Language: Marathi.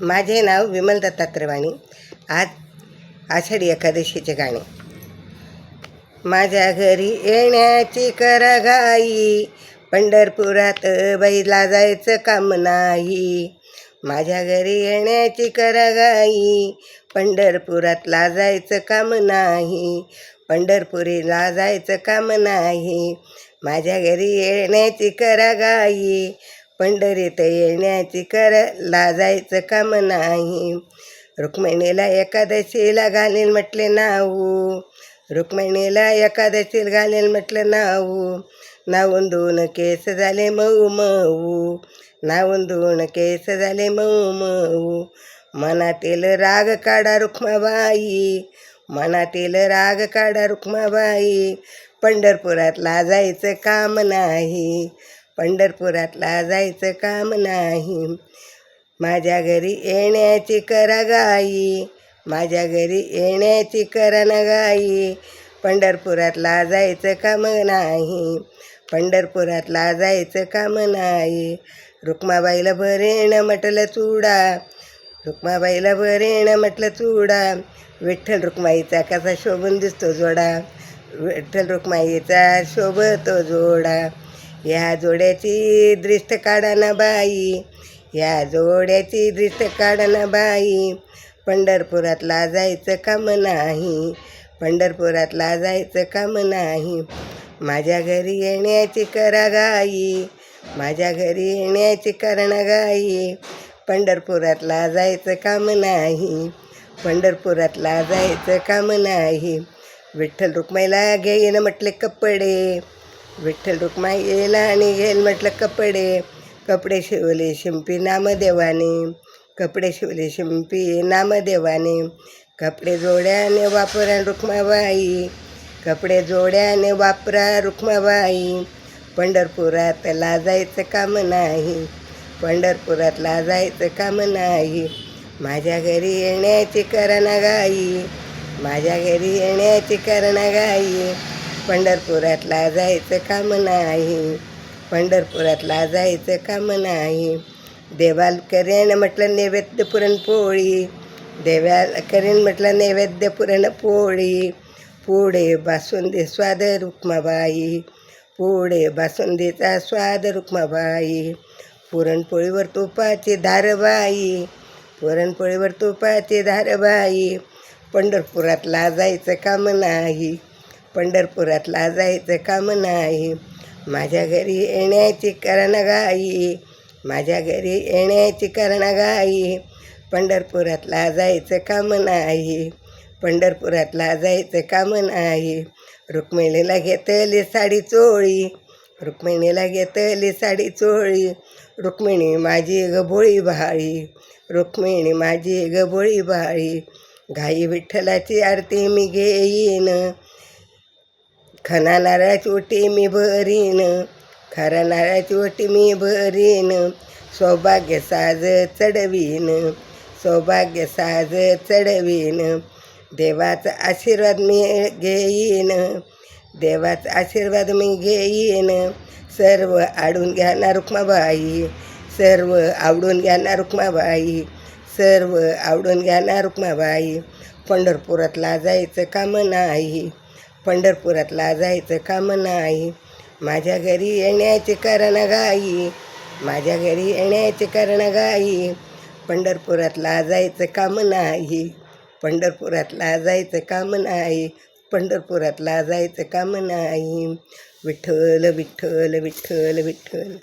माझे नाव विमल दत्तात्रय वाणी. आज आषाढी एकादशीचे गाणे. माझ्या घरी येण्याची करा घाई, पंढरपुरात बैला जायचं काम नाही. माझ्या घरी येण्याची करा घाई, पंढरपुरातला जायचं काम नाही. पंढरपुरीला जायचं काम नाही. माझ्या घरी येण्याची करा घाई, पंढरीत येण्याची ला जायचं काम नाही. रुक्मिणीला एकादशीला घालेल म्हटले नाऊ, रुक्मिणीला एकादशीला घालेल म्हटलं नाऊ. नावून दोन केस झाले मऊ मऊ, नावून दोन केस झाले मऊ मऊ. मनातील राग काढा रुक्माबाई, मनातील राग काढा रुक्माबाई. पंढरपुरातला जायचं काम नाही, पंढरपुरातला जायचं काम नाही. माझ्या घरी येण्याची करा घाई, माझ्या घरी येण्याची करा न घाई. पंढरपुरातला जायचं काम नाही, पंढरपुरातला जायचं काम नाही. रुक्माबाईला भरेण म्हटलं चुडा, रुक्माबाईला भरेण म्हटलं चुडा. विठ्ठल रुक्माईचा कसा शोभून दिसतो जोडा, विठ्ठल रुक्माईचा शोभतो जोडा. या जोड्याची दृष्ट काढा ना बाई, या जोड्याची दृष्ट काढा ना बाई. पंढरपुरातला जायचं काम नाही, पंढरपुरातला जायचं काम नाही. माझ्या घरी येण्याची करा घाई, माझ्या घरी येण्याची करा घाई. पंढरपुरातला जायचं काम नाही, पंढरपुरातला जायचं काम नाही. विठ्ठल रुक्माईला घेईन म्हटले कपडे, विठ्ठल रुक्माईला आणि घेईल म्हटलं कपडे. कपडे शिवले शिंपी नामदेवाने, कपडे शिवले शिंपी नामदेवाने. कपडे जोड्याने वापरा रुक्माबाई, कपडे जोड्याने वापरा रुक्माबाई. पंढरपुरातला जायचं काम नाही, पंढरपुरातला जायचं काम नाही. माझ्या घरी येण्याची करा ना घाई, माझ्या घरी येण्याची करा ना घाई. पंढरपुरातला जायचं काम नाही, पंढरपुरातला जायचं काम नाही. देवाल करेन म्हटलं नैवेद्य पुरणपोळी, देवाल करेन म्हटलं नैवेद्य पुरणपोळी. पुढे बासुंदी स्वाद रुक्माबाई, पुढे बासुंदीचा स्वाद रुक्माबाई. पुरणपोळीवर तुपाची धारबाई, पुरणपोळीवर तुपाची धारबाई. पंढरपुरातला जायचं काम नाही, पंढरपुरातला जायचं काम नाही. माझ्या घरी येण्याची करा ना घाई, माझ्या घरी येण्याची करा ना घाई. पंढरपुरातला जायचं काम नाही, पंढरपुरातला जायचं काम नाही. रुक्मिणीला घेतली साडी चोळी, रुक्मिणीला घेतली साडी चोळी. रुक्मिणी माझी गभोळी भाळी, रुक्मिणी माझी गभोळी भाळी. घाई विठ्ठलाची आरती मी घेईन, खना नारळाची ओटी मी भरीन, खरा नारळाची ओटी मी भरीन. सौभाग्य साज चढवीन, सौभाग्य साज चढवीन. देवाचा आशीर्वाद मी घेईन, देवाचा आशीर्वाद मी घेईन. सर्व आडून घ्या ना रुक्माबाई, सर्व आवडून घ्या ना रुक्माबाई, सर्व आवडून घ्या ना रुक्माबाई. पंढरपुरातला जायचं काम नाही, पंढरपुरातला जायचं काम नाही. माझ्या घरी येण्याची करा ना घाई, माझ्या घरी येण्याची करा ना घाई. पंढरपुरातला जायचं काम नाही, पंढरपुरातला जायचं काम नाही, पंढरपुरातला जायचं काम नाही. विठ्ठल विठ्ठल विठ्ठल विठ्ठल.